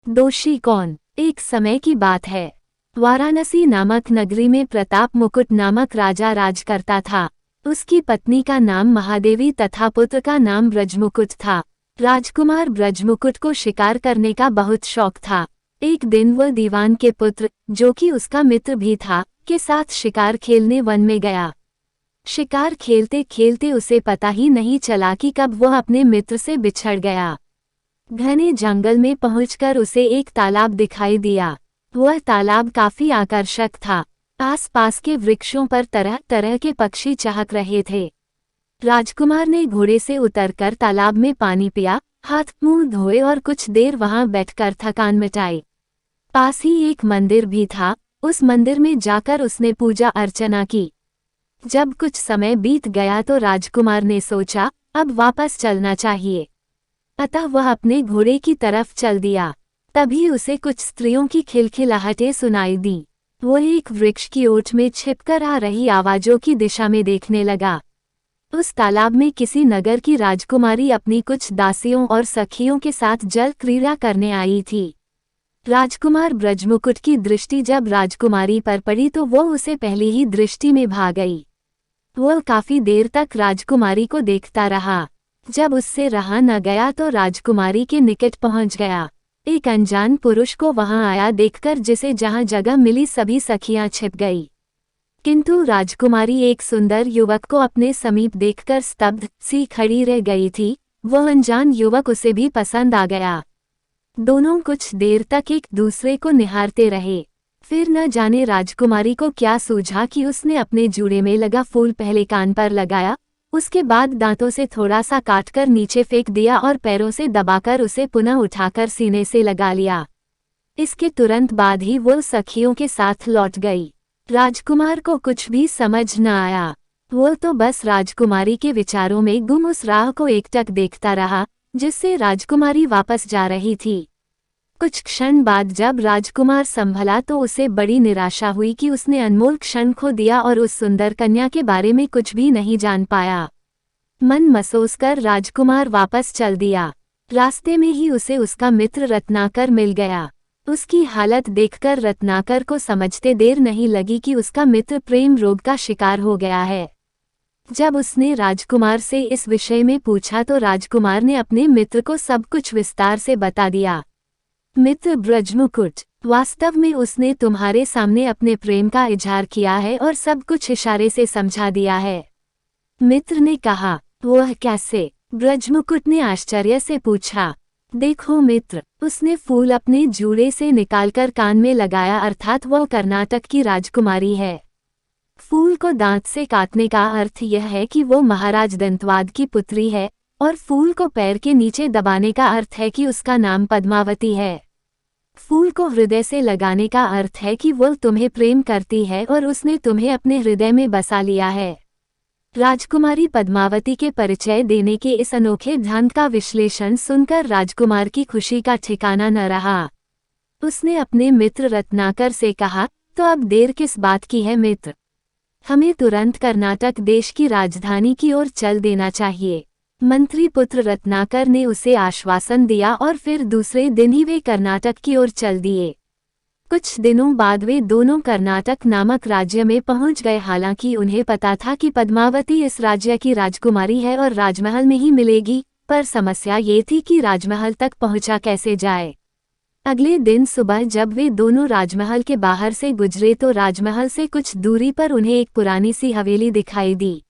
दोषी कौन। एक समय की बात है। वाराणसी नामक नगरी में प्रताप मुकुट नामक राजा राज करता था। उसकी पत्नी का नाम महादेवी तथा पुत्र का नाम ब्रजमुकुट था। राजकुमार ब्रजमुकुट को शिकार करने का बहुत शौक था। एक दिन वह दीवान के पुत्र, जो कि उसका मित्र भी था, के साथ शिकार खेलने वन में गया। शिकार खेलते खेलते उसे पता ही नहीं चला कि कब वह अपने मित्र से बिछड़ गया। घने जंगल में पहुंचकर उसे एक तालाब दिखाई दिया। वह तालाब काफी आकर्षक था। आसपास के वृक्षों पर तरह तरह के पक्षी चहक रहे थे। राजकुमार ने घोड़े से उतरकर तालाब में पानी पिया, हाथ मुंह धोए और कुछ देर वहां बैठकर थकान मिटाई। पास ही एक मंदिर भी था। उस मंदिर में जाकर उसने पूजा अर्चना की। जब कुछ समय बीत गया तो राजकुमार ने सोचा, अब वापस चलना चाहिए। अतः वह अपने घोड़े की तरफ चल दिया। तभी उसे कुछ स्त्रियों की खिलखिलाहटें सुनाई दी। वो एक वृक्ष की ओट में छिपकर आ रही आवाजों की दिशा में देखने लगा। उस तालाब में किसी नगर की राजकुमारी अपनी कुछ दासियों और सखियों के साथ जल क्रीड़ा करने आई थी। राजकुमार ब्रजमुकुट की दृष्टि जब राजकुमारी पर पड़ी तो वो उसे पहली ही दृष्टि में भा गई। वह काफी देर तक राजकुमारी को देखता रहा। जब उससे रहा न गया तो राजकुमारी के निकट पहुंच गया। एक अनजान पुरुष को वहां आया देखकर जिसे जहां जगह मिली सभी सखियां छिप गई। किंतु राजकुमारी एक सुंदर युवक को अपने समीप देखकर स्तब्ध सी खड़ी रह गई थी। वह अनजान युवक उसे भी पसंद आ गया। दोनों कुछ देर तक एक दूसरे को निहारते रहे। फिर न जाने राजकुमारी को क्या सूझा कि उसने अपने जूड़े में लगा फूल पहले कान पर लगाया, उसके बाद दांतों से थोड़ा सा काटकर नीचे फेंक दिया और पैरों से दबाकर उसे पुनः उठाकर सीने से लगा लिया। इसके तुरंत बाद ही वो सखियों के साथ लौट गई। राजकुमार को कुछ भी समझ न आया। वो तो बस राजकुमारी के विचारों में गुम उस राह को एकटक देखता रहा जिससे राजकुमारी वापस जा रही थी। कुछ क्षण बाद जब राजकुमार संभला तो उसे बड़ी निराशा हुई कि उसने अनमोल क्षण खो दिया और उस सुंदर कन्या के बारे में कुछ भी नहीं जान पाया। मन मसोसकर राजकुमार वापस चल दिया। रास्ते में ही उसे उसका मित्र रत्नाकर मिल गया। उसकी हालत देखकर रत्नाकर को समझते देर नहीं लगी कि उसका मित्र प्रेम रोग का शिकार हो गया है। जब उसने राजकुमार से इस विषय में पूछा तो राजकुमार ने अपने मित्र को सब कुछ विस्तार से बता दिया। मित्र ब्रजमुकुट, वास्तव में उसने तुम्हारे सामने अपने प्रेम का इजहार किया है और सब कुछ इशारे से समझा दिया है। मित्र ने कहा, वह कैसे? ब्रजमुकुट ने आश्चर्य से पूछा। देखो मित्र, उसने फूल अपने जूड़े से निकालकर कान में लगाया, अर्थात वह कर्नाटक की राजकुमारी है। फूल को दांत से काटने का अर्थ यह है कि वो महाराज दंतवाद की पुत्री है, और फूल को पैर के नीचे दबाने का अर्थ है कि उसका नाम पद्मावती है। फूल को हृदय से लगाने का अर्थ है कि वह तुम्हें प्रेम करती है और उसने तुम्हें अपने हृदय में बसा लिया है। राजकुमारी पद्मावती के परिचय देने के इस अनोखे ढंग का विश्लेषण सुनकर राजकुमार की खुशी का ठिकाना न रहा। उसने अपने मित्र रत्नाकर से कहा, तो अब देर किस बात की है मित्र? हमें तुरंत कर्नाटक देश की राजधानी की ओर चल देना चाहिए। मंत्री पुत्र रत्नाकर ने उसे आश्वासन दिया और फिर दूसरे दिन ही वे कर्नाटक की ओर चल दिए। कुछ दिनों बाद वे दोनों कर्नाटक नामक राज्य में पहुंच गए। हालांकि उन्हें पता था कि पद्मावती इस राज्य की राजकुमारी है और राजमहल में ही मिलेगी, पर समस्या ये थी कि राजमहल तक पहुंचा कैसे जाए। अगले दिन सुबह जब वे दोनों राजमहल के बाहर से गुजरे तो राजमहल से कुछ दूरी पर उन्हें एक पुरानी सी हवेली दिखाई दी।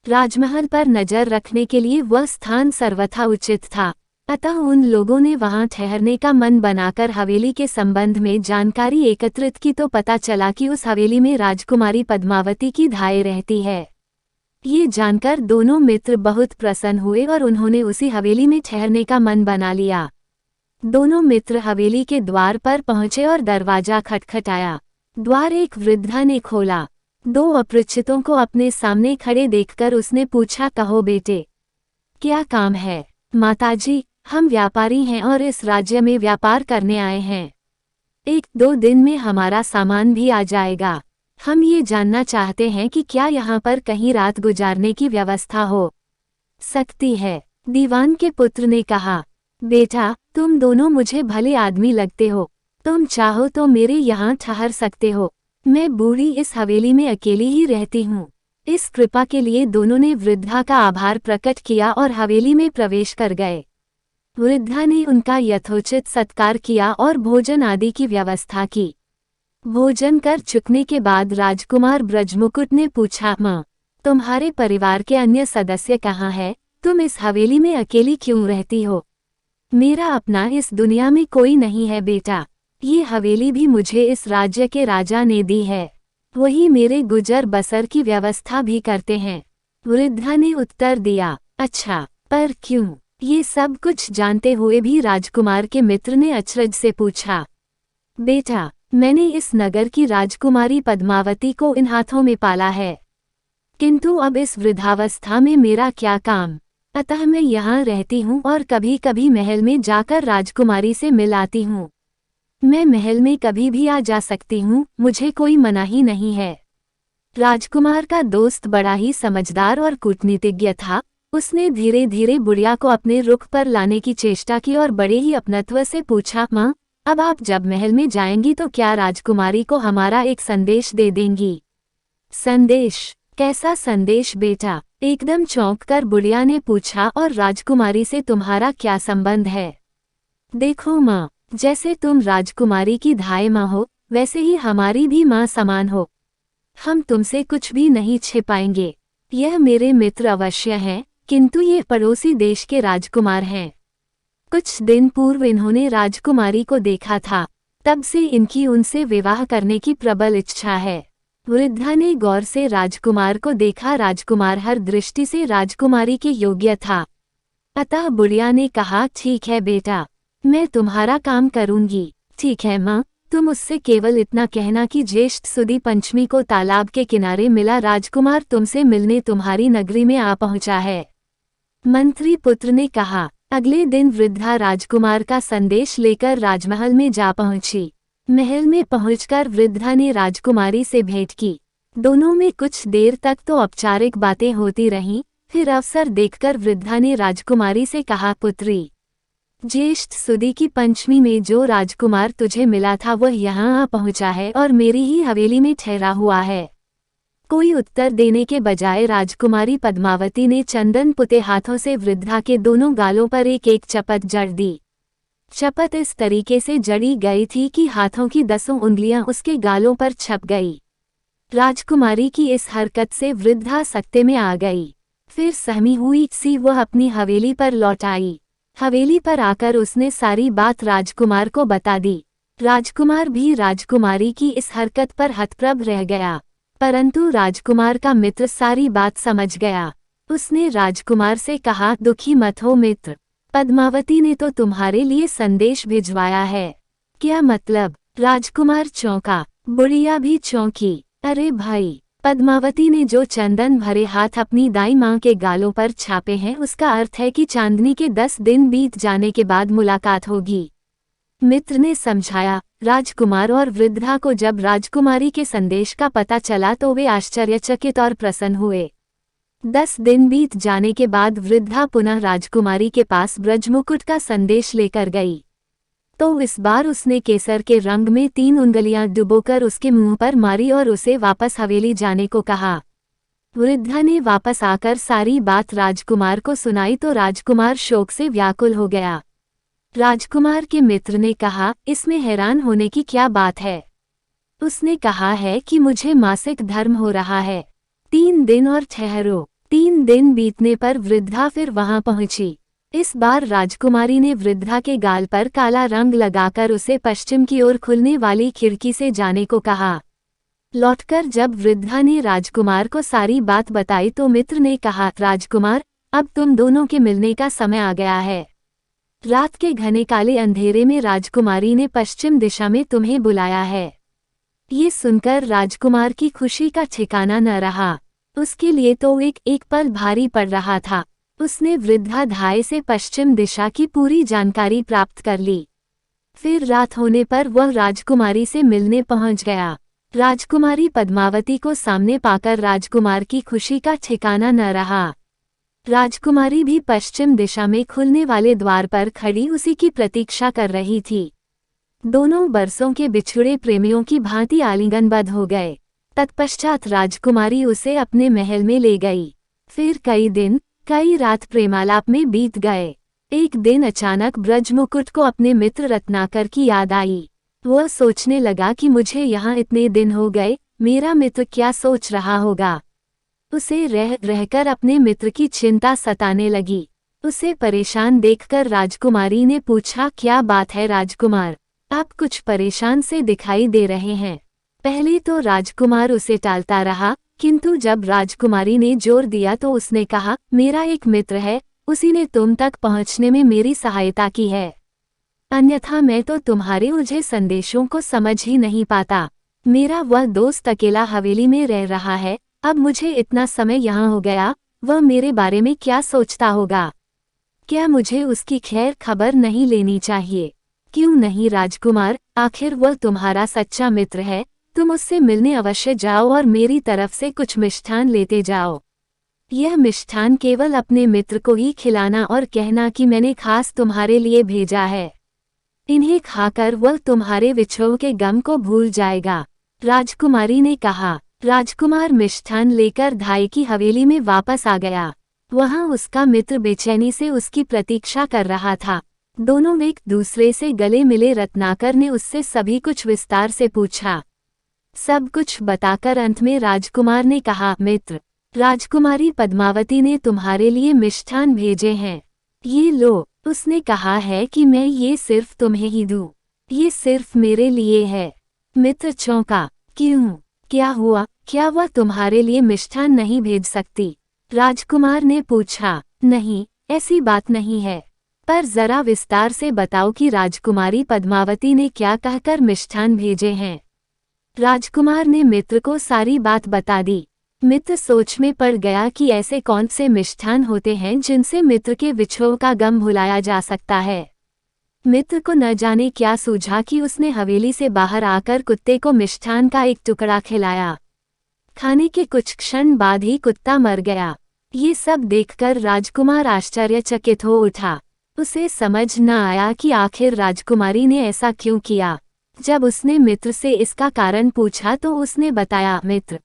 राजमहल पर नजर रखने के लिए वह स्थान सर्वथा उचित था, अतः उन लोगों ने वहां ठहरने का मन बनाकर हवेली के संबंध में जानकारी एकत्रित की तो पता चला कि उस हवेली में राजकुमारी पद्मावती की धाय रहती है। ये जानकर दोनों मित्र बहुत प्रसन्न हुए और उन्होंने उसी हवेली में ठहरने का मन बना लिया। दोनों मित्र हवेली के द्वार पर पहुंचे और दरवाजा खटखटाया। द्वार एक वृद्धा ने खोला। दो अपरिचितों को अपने सामने खड़े देखकर उसने पूछा, कहो बेटे, क्या काम है? माताजी, हम व्यापारी हैं और इस राज्य में व्यापार करने आए हैं। 1-2 दिन में हमारा सामान भी आ जाएगा। हम ये जानना चाहते हैं कि क्या यहाँ पर कहीं रात गुजारने की व्यवस्था हो सकती है। दीवान के पुत्र ने कहा, बेटा, तुम दोनों मुझे भले आदमी लगते हो, तुम चाहो तो मेरे यहाँ ठहर सकते हो। मैं बूढ़ी इस हवेली में अकेली ही रहती हूँ। इस कृपा के लिए दोनों ने वृद्धा का आभार प्रकट किया और हवेली में प्रवेश कर गए। वृद्धा ने उनका यथोचित सत्कार किया और भोजन आदि की व्यवस्था की। भोजन कर चुकने के बाद राजकुमार ब्रजमुकुट ने पूछा, माँ, तुम्हारे परिवार के अन्य सदस्य कहाँ हैं? तुम इस हवेली में अकेली क्यों रहती हो? मेरा अपना इस दुनिया में कोई नहीं है बेटा। ये हवेली भी मुझे इस राज्य के राजा ने दी है। वही मेरे गुजर बसर की व्यवस्था भी करते हैं। वृद्धा ने उत्तर दिया, अच्छा, पर क्यों? ये सब कुछ जानते हुए भी राजकुमार के मित्र ने अचरज से पूछा, बेटा, मैंने इस नगर की राजकुमारी पद्मावती को इन हाथों में पाला है, किंतु अब इस वृद्धावस्था में मेरा क्या काम? अतः मैं यहाँ रहती हूँ और कभी कभी महल में जाकर राजकुमारी से मिल आती हूँ। मैं महल में कभी भी आ जा सकती हूँ, मुझे कोई मनाही नहीं है। राजकुमार का दोस्त बड़ा ही समझदार और कूटनीतिज्ञ था। उसने धीरे धीरे बुढ़िया को अपने रुख पर लाने की चेष्टा की और बड़े ही अपनत्व से पूछा, माँ, अब आप जब महल में जाएंगी तो क्या राजकुमारी को हमारा एक संदेश दे देंगी? संदेश? कैसा संदेश बेटा? एकदम चौंक कर बुढ़िया ने पूछा, और राजकुमारी से तुम्हारा क्या संबंध है? देखो माँ, जैसे तुम राजकुमारी की धाय माँ हो, वैसे ही हमारी भी माँ समान हो। हम तुमसे कुछ भी नहीं छिपाएंगे। यह मेरे मित्र अवश्य हैं, किंतु ये पड़ोसी देश के राजकुमार हैं। कुछ दिन पूर्व इन्होंने राजकुमारी को देखा था, तब से इनकी उनसे विवाह करने की प्रबल इच्छा है। वृद्धा ने गौर से राजकुमार को देखा। राजकुमार हर दृष्टि से राजकुमारी के योग्य था। अतः बुढ़िया ने कहा, ठीक है बेटा, मैं तुम्हारा काम करूंगी। ठीक है माँ, तुम उससे केवल इतना कहना कि ज्येष्ठ सुदी पंचमी को तालाब के किनारे मिला राजकुमार तुमसे मिलने तुम्हारी नगरी में आ पहुंचा है। मंत्री पुत्र ने कहा। अगले दिन वृद्धा राजकुमार का संदेश लेकर राजमहल में जा पहुंची। महल में पहुंचकर वृद्धा ने राजकुमारी से भेंट की। दोनों में कुछ देर तक तो औपचारिक बातें होती रहीं। फिर अवसर देखकर वृद्धा ने राजकुमारी से कहा, पुत्री, ज्येष्ठ सुदी की पंचमी में जो राजकुमार तुझे मिला था वह यहाँ आ पहुंचा है और मेरी ही हवेली में ठहरा हुआ है। कोई उत्तर देने के बजाय राजकुमारी पद्मावती ने चंदन पुते हाथों से वृद्धा के दोनों गालों पर एक एक चपत जड़ दी। चपत इस तरीके से जड़ी गई थी कि हाथों की 10 उंगलियां उसके गालों पर छप गई। राजकुमारी की इस हरकत से वृद्धा सख्ते में आ गई। फिर सहमी हुई सी वह अपनी हवेली पर लौट आई। हवेली पर आकर उसने सारी बात राजकुमार को बता दी। राजकुमार भी राजकुमारी की इस हरकत पर हतप्रभ रह गया, परंतु राजकुमार का मित्र सारी बात समझ गया। उसने राजकुमार से कहा, दुखी मत हो मित्र, पद्मावती ने तो तुम्हारे लिए संदेश भिजवाया है। क्या मतलब? राजकुमार चौंका। बुढ़िया भी चौंकी। अरे भाई, पद्मावती ने जो चंदन भरे हाथ अपनी दाई माँ के गालों पर छापे हैं उसका अर्थ है कि चांदनी के 10 दिन बीत जाने के बाद मुलाकात होगी। मित्र ने समझाया। राजकुमार और वृद्धा को जब राजकुमारी के संदेश का पता चला तो वे आश्चर्यचकित और प्रसन्न हुए। 10 दिन बीत जाने के बाद वृद्धा पुनः राजकुमारी के पास ब्रजमुकुट का संदेश लेकर गई। तो इस बार उसने केसर के रंग में 3 उंगलियां डुबोकर उसके मुंह पर मारी और उसे वापस हवेली जाने को कहा। वृद्धा ने वापस आकर सारी बात राजकुमार को सुनाई तो राजकुमार शोक से व्याकुल हो गया। राजकुमार के मित्र ने कहा, इसमें हैरान होने की क्या बात है? उसने कहा है कि मुझे मासिक धर्म हो रहा है। 3 दिन और ठहरो। 3 दिन बीतने पर वृद्धा फिर वहां पहुंची। इस बार राजकुमारी ने वृद्धा के गाल पर काला रंग लगाकर उसे पश्चिम की ओर खुलने वाली खिड़की से जाने को कहा। लौटकर जब वृद्धा ने राजकुमार को सारी बात बताई तो मित्र ने कहा, राजकुमार, अब तुम दोनों के मिलने का समय आ गया है। रात के घने काले अंधेरे में राजकुमारी ने पश्चिम दिशा में तुम्हें बुलाया है। ये सुनकर राजकुमार की खुशी का ठिकाना न रहा। उसके लिए तो एक पल भारी पड़ रहा था। उसने वृद्धा धाय से पश्चिम दिशा की पूरी जानकारी प्राप्त कर ली। फिर रात होने पर वह राजकुमारी से मिलने पहुंच गया। राजकुमारी पद्मावती को सामने पाकर राजकुमार की खुशी का ठिकाना न रहा। राजकुमारी भी पश्चिम दिशा में खुलने वाले द्वार पर खड़ी उसी की प्रतीक्षा कर रही थी। दोनों बरसों के बिछुड़े प्रेमियों की भांति आलिंगनबद्ध हो गए। तत्पश्चात राजकुमारी उसे अपने महल में ले गई। फिर कई दिन, कई रात प्रेमालाप में बीत गए। एक दिन अचानक ब्रजमुकुट को अपने मित्र रत्नाकर की याद आई। वह सोचने लगा कि मुझे यहाँ इतने दिन हो गए, मेरा मित्र क्या सोच रहा होगा। उसे रह रहकर अपने मित्र की चिंता सताने लगी। उसे परेशान देखकर राजकुमारी ने पूछा, क्या बात है राजकुमार, आप कुछ परेशान से दिखाई दे रहे हैं। पहले तो राजकुमार उसे टालता रहा, किंतु जब राजकुमारी ने जोर दिया तो उसने कहा, मेरा एक मित्र है, उसी ने तुम तक पहुंचने में मेरी सहायता की है। अन्यथा मैं तो तुम्हारे उलझे संदेशों को समझ ही नहीं पाता। मेरा वह दोस्त अकेला हवेली में रह रहा है, अब मुझे इतना समय यहाँ हो गया, वह मेरे बारे में क्या सोचता होगा। क्या मुझे उसकी खैर खबर नहीं लेनी चाहिए? क्यों नहीं राजकुमार, आखिर वह तुम्हारा सच्चा मित्र है, तुम उससे मिलने अवश्य जाओ और मेरी तरफ से कुछ मिष्ठान लेते जाओ। यह मिष्ठान केवल अपने मित्र को ही खिलाना और कहना कि मैंने खास तुम्हारे लिए भेजा है। इन्हें खाकर वह तुम्हारे विछोह के गम को भूल जाएगा। राजकुमारी ने कहा। राजकुमार मिष्ठान लेकर धाई की हवेली में वापस आ गया। वहां उसका मित्र बेचैनी से उसकी प्रतीक्षा कर रहा था। दोनों एक दूसरे से गले मिले। रत्नाकर ने उससे सभी कुछ विस्तार से पूछा। सब कुछ बताकर अंत में राजकुमार ने कहा, मित्र, राजकुमारी पद्मावती ने तुम्हारे लिए मिष्ठान भेजे हैं, ये लो। उसने कहा है कि मैं ये सिर्फ तुम्हें ही दूं, ये सिर्फ मेरे लिए है। मित्र चौंका। क्यों, क्या हुआ, क्या वह तुम्हारे लिए मिष्ठान नहीं भेज सकती? राजकुमार ने पूछा। नहीं, ऐसी बात नहीं है, पर जरा विस्तार से बताओ कि राजकुमारी पद्मावती ने क्या कहकर मिष्ठान भेजे हैं। राजकुमार ने मित्र को सारी बात बता दी। मित्र सोच में पड़ गया कि ऐसे कौन से मिष्ठान होते हैं जिनसे मित्र के विछोह का गम भुलाया जा सकता है। मित्र को न जाने क्या सूझा कि उसने हवेली से बाहर आकर कुत्ते को मिष्ठान का एक टुकड़ा खिलाया। खाने के कुछ क्षण बाद ही कुत्ता मर गया। ये सब देखकर राजकुमार आश्चर्यचकित हो उठा। उसे समझ न आया कि आखिर राजकुमारी ने ऐसा क्यों किया। जब उसने मित्र से इसका कारण पूछा तो उसने बताया, मित्र,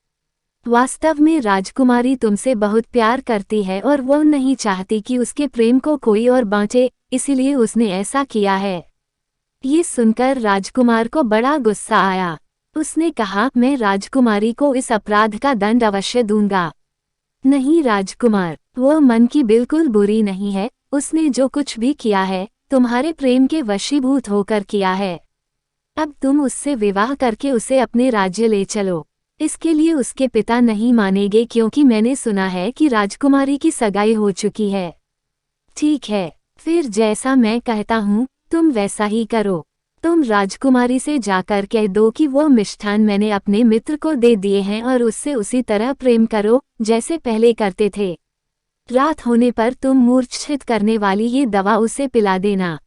वास्तव में राजकुमारी तुमसे बहुत प्यार करती है और वह नहीं चाहती कि उसके प्रेम को कोई और बांटे, इसीलिए उसने ऐसा किया है। ये सुनकर राजकुमार को बड़ा गुस्सा आया। उसने कहा, मैं राजकुमारी को इस अपराध का दंड अवश्य दूंगा। नहीं राजकुमार, वह मन की बिल्कुल बुरी नहीं है, उसने जो कुछ भी किया है तुम्हारे प्रेम के वशीभूत होकर किया है। अब तुम उससे विवाह करके उसे अपने राज्य ले चलो। इसके लिए उसके पिता नहीं मानेंगे, क्योंकि मैंने सुना है कि राजकुमारी की सगाई हो चुकी है। ठीक है, फिर जैसा मैं कहता हूँ तुम वैसा ही करो। तुम राजकुमारी से जाकर कह दो कि वो मिष्ठान मैंने अपने मित्र को दे दिए हैं और उससे उसी तरह प्रेम करो जैसे पहले करते थे। रात होने पर तुम मूर्छित करने वाली ये दवा उसे पिला देना।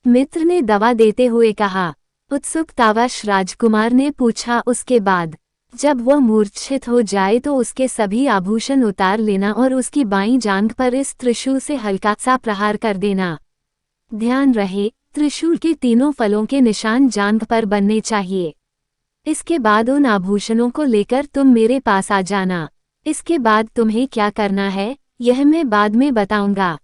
मित्र ने दवा देते हुए कहा। उत्सुकतावश राजकुमार ने पूछा, उसके बाद? जब वह मूर्छित हो जाए तो उसके सभी आभूषण उतार लेना और उसकी बाईं जांघ पर इस त्रिशूल से हल्का सा प्रहार कर देना। ध्यान रहे, त्रिशूल के तीनों फलों के निशान जांघ पर बनने चाहिए। इसके बाद उन आभूषणों को लेकर तुम मेरे पास आ जाना। इसके बाद तुम्हें क्या करना है यह मैं बाद में बताऊंगा।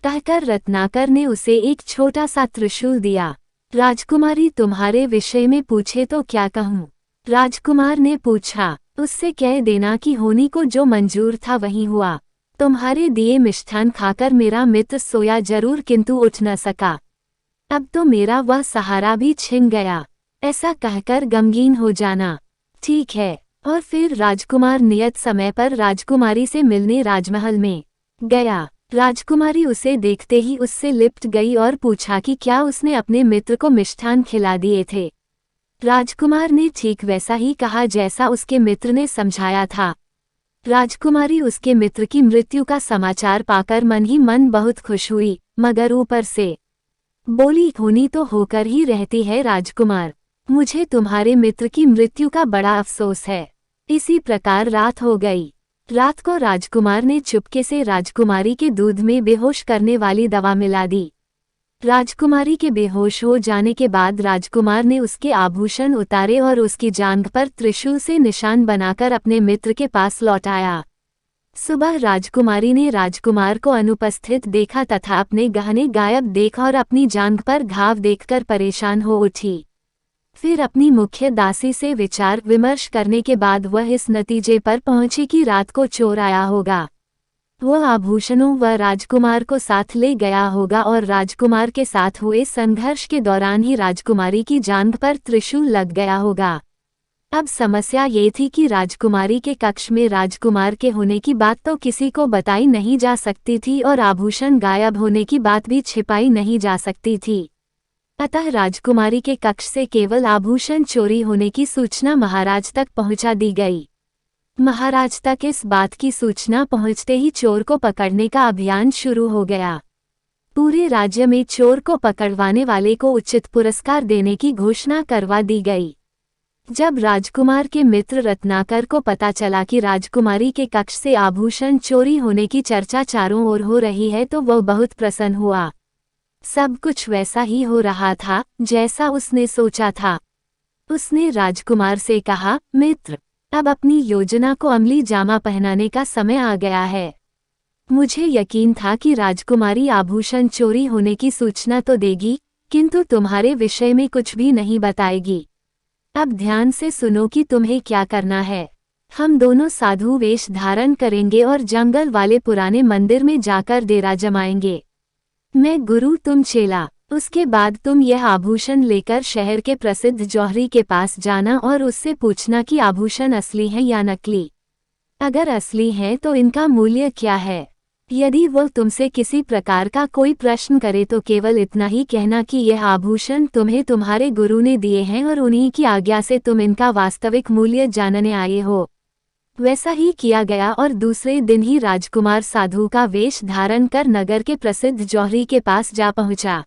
कहकर रत्नाकर ने उसे एक छोटा सा त्रिशूल दिया। राजकुमारी तुम्हारे विषय में पूछे तो क्या कहूँ? राजकुमार ने पूछा। उससे कह देना कि होनी को जो मंजूर था वही हुआ। तुम्हारे दिए मिष्ठान खाकर मेरा मित्र सोया जरूर, किंतु उठ न सका। अब तो मेरा वह सहारा भी छिन गया, ऐसा कहकर गमगीन हो जाना। ठीक है। और फिर राजकुमार नियत समय पर राजकुमारी से मिलने राजमहल में गया। राजकुमारी उसे देखते ही उससे लिपट गई और पूछा कि क्या उसने अपने मित्र को मिष्ठान खिला दिए थे। राजकुमार ने ठीक वैसा ही कहा जैसा उसके मित्र ने समझाया था। राजकुमारी उसके मित्र की मृत्यु का समाचार पाकर मन ही मन बहुत खुश हुई, मगर ऊपर से बोली, होनी तो होकर ही रहती है राजकुमार, मुझे तुम्हारे मित्र की मृत्यु का बड़ा अफसोस है। इसी प्रकार रात हो गई। रात को राजकुमार ने चुपके से राजकुमारी के दूध में बेहोश करने वाली दवा मिला दी। राजकुमारी के बेहोश हो जाने के बाद राजकुमार ने उसके आभूषण उतारे और उसकी जांघ पर त्रिशूल से निशान बनाकर अपने मित्र के पास लौटाया। सुबह राजकुमारी ने राजकुमार को अनुपस्थित देखा तथा अपने गहने गायब देख और अपनी जांघ पर घाव देखकर परेशान हो उठी। फिर अपनी मुख्य दासी से विचार विमर्श करने के बाद वह इस नतीजे पर पहुंची कि रात को चोर आया होगा। वह आभूषणों व राजकुमार को साथ ले गया होगा और राजकुमार के साथ हुए संघर्ष के दौरान ही राजकुमारी की जांघ पर त्रिशूल लग गया होगा। अब समस्या ये थी कि राजकुमारी के कक्ष में राजकुमार के होने की बात तो किसी को बताई नहीं जा सकती थी और आभूषण गायब होने की बात भी छिपाई नहीं जा सकती थी। अतः राजकुमारी के कक्ष से केवल आभूषण चोरी होने की सूचना महाराज तक पहुंचा दी गई। महाराज तक इस बात की सूचना पहुंचते ही चोर को पकड़ने का अभियान शुरू हो गया। पूरे राज्य में चोर को पकड़वाने वाले को उचित पुरस्कार देने की घोषणा करवा दी गई। जब राजकुमार के मित्र रत्नाकर को पता चला कि राजकुमारी के कक्ष से आभूषण चोरी होने की चर्चा चारों ओर हो रही है तो वह बहुत प्रसन्न हुआ। सब कुछ वैसा ही हो रहा था जैसा उसने सोचा था। उसने राजकुमार से कहा, मित्र, अब अपनी योजना को अमली जामा पहनाने का समय आ गया है। मुझे यकीन था कि राजकुमारी आभूषण चोरी होने की सूचना तो देगी, किंतु तुम्हारे विषय में कुछ भी नहीं बताएगी। अब ध्यान से सुनो कि तुम्हें क्या करना है। हम दोनों साधु वेश धारण करेंगे और जंगल वाले पुराने मंदिर में जाकर डेरा जमाएंगे। मैं गुरु, तुम चेला। उसके बाद तुम यह आभूषण लेकर शहर के प्रसिद्ध जौहरी के पास जाना और उससे पूछना कि आभूषण असली है या नकली। अगर असली है तो इनका मूल्य क्या है। यदि वह तुमसे किसी प्रकार का कोई प्रश्न करे तो केवल इतना ही कहना कि यह आभूषण तुम्हें तुम्हारे गुरु ने दिए हैं और उन्हीं की आज्ञा से तुम इनका वास्तविक मूल्य जानने आए हो। वैसा ही किया गया और दूसरे दिन ही राजकुमार साधु का वेश धारण कर नगर के प्रसिद्ध जौहरी के पास जा पहुंचा।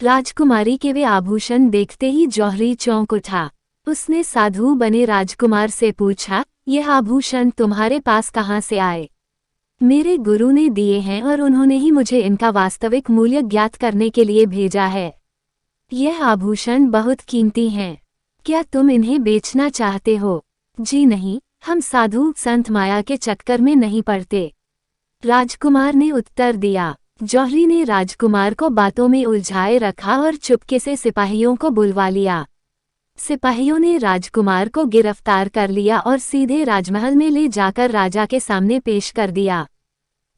राजकुमारी के वे आभूषण देखते ही जौहरी चौंक उठा। उसने साधु बने राजकुमार से पूछा, यह आभूषण तुम्हारे पास कहाँ से आए। मेरे गुरु ने दिए हैं और उन्होंने ही मुझे इनका वास्तविक मूल्य ज्ञात करने के लिए भेजा है। यह आभूषण बहुत कीमती हैं। क्या तुम इन्हें बेचना चाहते हो। जी नहीं, हम साधु संत माया के चक्कर में नहीं पड़ते, राजकुमार ने उत्तर दिया। जौहरी ने राजकुमार को बातों में उलझाए रखा और चुपके से सिपाहियों को बुलवा लिया। सिपाहियों ने राजकुमार को गिरफ्तार कर लिया और सीधे राजमहल में ले जाकर राजा के सामने पेश कर दिया।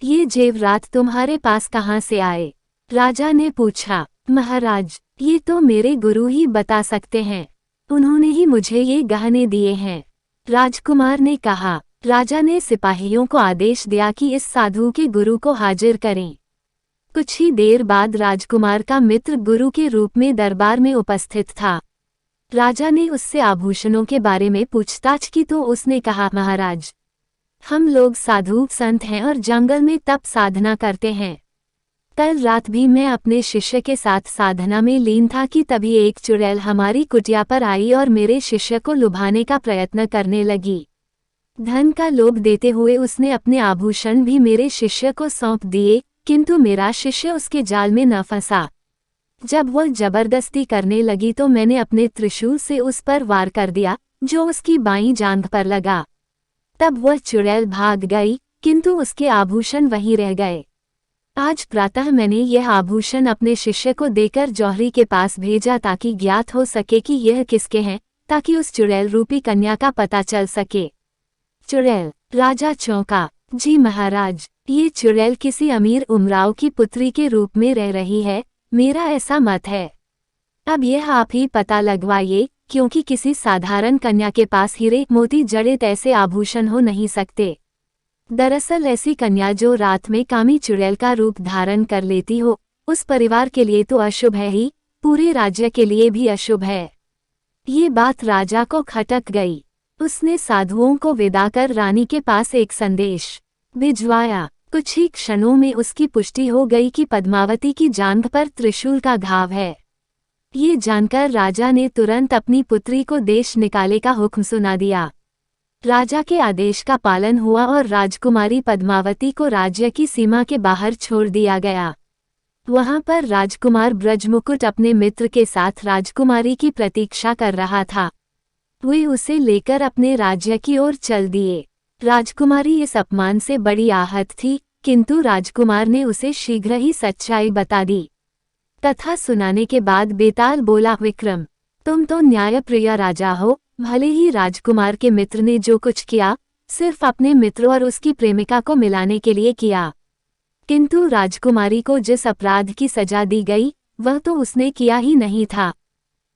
ये जेवरात तुम्हारे पास कहाँ से आए। राजा ने पूछा। महाराज, ये तो मेरे गुरु ही बता सकते हैं, उन्होंने ही मुझे ये गहने दिए हैं, राजकुमार ने कहा। राजा ने सिपाहियों को आदेश दिया कि इस साधु के गुरु को हाजिर करें। कुछ ही देर बाद राजकुमार का मित्र गुरु के रूप में दरबार में उपस्थित था। राजा ने उससे आभूषणों के बारे में पूछताछ की तो उसने कहा, महाराज, हम लोग साधु संत हैं और जंगल में तप साधना करते हैं। कल रात भी मैं अपने शिष्य के साथ साधना में लीन था कि तभी एक चुड़ैल हमारी कुटिया पर आई और मेरे शिष्य को लुभाने का प्रयत्न करने लगी। धन का लोभ देते हुए उसने अपने आभूषण भी मेरे शिष्य को सौंप दिए, किंतु मेरा शिष्य उसके जाल में न फंसा। जब वह जबरदस्ती करने लगी तो मैंने अपने त्रिशूल से उस पर वार कर दिया, जो उसकी बाईं जांघ पर लगा। तब वह चुड़ैल भाग गई, किंतु उसके आभूषण वहीं रह गए। आज प्रातः मैंने यह आभूषण अपने शिष्य को देकर जौहरी के पास भेजा ताकि ज्ञात हो सके कि यह किसके हैं, ताकि उस चुड़ैल रूपी कन्या का पता चल सके। चुड़ैल। राजा चौंका। जी महाराज, ये चुड़ैल किसी अमीर उमराव की पुत्री के रूप में रह रही है, मेरा ऐसा मत है। अब यह आप ही पता लगवाइए, क्योंकि किसी साधारण कन्या के पास हीरे मोती जड़ित ऐसे आभूषण हो नहीं सकते। दरअसल ऐसी कन्या जो रात में कामी चुड़ैल का रूप धारण कर लेती हो, उस परिवार के लिए तो अशुभ है ही, पूरे राज्य के लिए भी अशुभ है। ये बात राजा को खटक गई। उसने साधुओं को विदा कर रानी के पास एक संदेश भिजवाया। कुछ ही क्षणों में उसकी पुष्टि हो गई कि पद्मावती की जांघ पर त्रिशूल का घाव है। ये जानकर राजा ने तुरंत अपनी पुत्री को देश निकाले का हुक्म सुना दिया। राजा के आदेश का पालन हुआ और राजकुमारी पद्मावती को राज्य की सीमा के बाहर छोड़ दिया गया। वहां पर राजकुमार ब्रजमुकुट अपने मित्र के साथ राजकुमारी की प्रतीक्षा कर रहा था। वे उसे लेकर अपने राज्य की ओर चल दिए। राजकुमारी इस अपमान से बड़ी आहत थी, किंतु राजकुमार ने उसे शीघ्र ही सच्चाई बता दी। कथा सुनाने के बाद बेताल बोला, विक्रम, तुम तो न्यायप्रिय राजा हो। भले ही राजकुमार के मित्र ने जो कुछ किया सिर्फ अपने मित्र और उसकी प्रेमिका को मिलाने के लिए किया, किंतु राजकुमारी को जिस अपराध की सजा दी गई वह तो उसने किया ही नहीं था।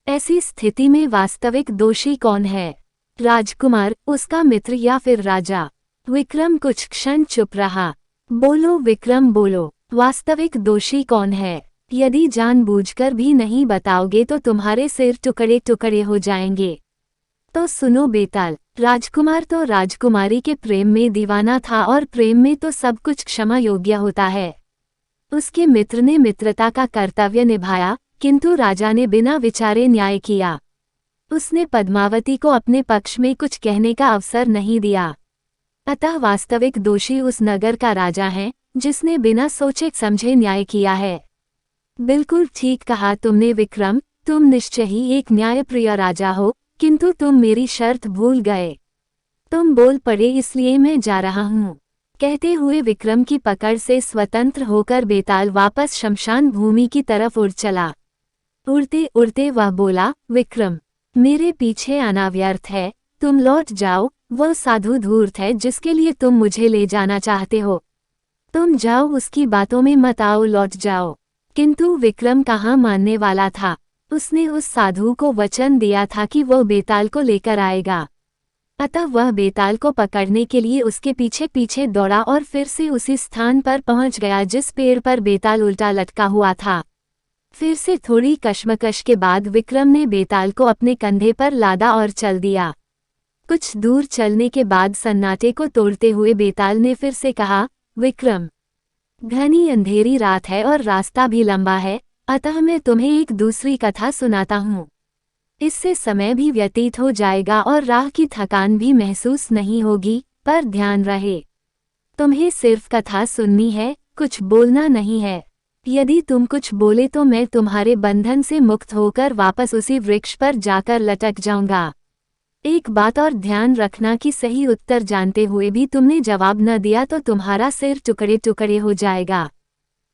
ऐसी स्थिति में वास्तविक दोषी कौन है, राजकुमार, उसका मित्र या फिर राजा? विक्रम कुछ क्षण चुप रहा। बोलो विक्रम, बोलो, वास्तविक दोषी कौन है? यदि जानबूझकर भी नहीं बताओगे तो तुम्हारे सिर टुकड़े टुकड़े हो जाएंगे। तो सुनो बेताल, राजकुमार तो राजकुमारी के प्रेम में दीवाना था और प्रेम में तो सब कुछ क्षमा योग्य होता है। उसके मित्र ने मित्रता का कर्तव्य निभाया, किंतु राजा ने बिना विचारे न्याय किया। उसने पद्मावती को अपने पक्ष में कुछ कहने का अवसर नहीं दिया। अतः वास्तविक दोषी उस नगर का राजा है जिसने बिना सोचे समझे न्याय किया है। बिल्कुल ठीक कहा तुमने विक्रम, तुम निश्चय ही एक न्यायप्रिय राजा हो, किंतु तुम मेरी शर्त भूल गए। तुम बोल पड़े इसलिए मैं जा रहा हूँ। कहते हुए विक्रम की पकड़ से स्वतंत्र होकर बेताल वापस शमशान भूमि की तरफ उड़ चला। उड़ते उड़ते वह बोला, विक्रम, मेरे पीछे आना व्यर्थ है, तुम लौट जाओ। वह साधु धूर्त है जिसके लिए तुम मुझे ले जाना चाहते हो। तुम जाओ, उसकी बातों में मत आओ, लौट जाओ। किंतु विक्रम कहाँ मानने वाला था। उसने उस साधु को वचन दिया था कि वह बेताल को लेकर आएगा। अतः वह बेताल को पकड़ने के लिए उसके पीछे पीछे दौड़ा और फिर से उसी स्थान पर पहुंच गया जिस पेड़ पर बेताल उल्टा लटका हुआ था। फिर से थोड़ी कश्मकश के बाद विक्रम ने बेताल को अपने कंधे पर लादा और चल दिया। कुछ दूर चलने के बाद सन्नाटे को तोड़ते हुए बेताल ने फिर से कहा, विक्रम, घनी अंधेरी रात है और रास्ता भी लंबा है, अतः मैं तुम्हें एक दूसरी कथा सुनाता हूँ। इससे समय भी व्यतीत हो जाएगा और राह की थकान भी महसूस नहीं होगी, पर ध्यान रहे, तुम्हें सिर्फ कथा सुननी है, कुछ बोलना नहीं है। यदि तुम कुछ बोले तो मैं तुम्हारे बंधन से मुक्त होकर वापस उसी वृक्ष पर जाकर लटक जाऊंगा। एक बात और ध्यान रखना कि सही उत्तर जानते हुए भी तुमने जवाब न दिया तो तुम्हारा सिर टुकड़े टुकड़े हो जाएगा।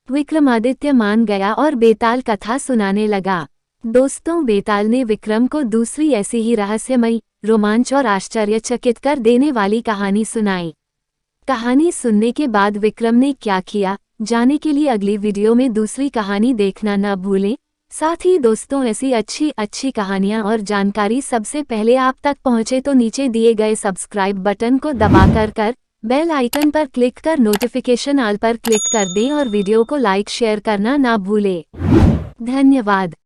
विक्रमादित्य मान गया और बेताल कथा सुनाने लगा। दोस्तों, बेताल ने विक्रम को दूसरी ऐसी ही रहस्यमयी, रोमांच और आश्चर्यचकित कर देने वाली कहानी सुनाई। कहानी सुनने के बाद विक्रम ने क्या किया, जाने के लिए अगली वीडियो में दूसरी कहानी देखना न भूलें। साथ ही दोस्तों, ऐसी अच्छी कहानियां और जानकारी सबसे पहले आप तक पहुंचे तो नीचे दिए गए सब्सक्राइब बटन को दबाकर बेल आइकन पर क्लिक कर नोटिफिकेशन ऑल पर क्लिक कर दें और वीडियो को लाइक शेयर करना ना भूलें। धन्यवाद।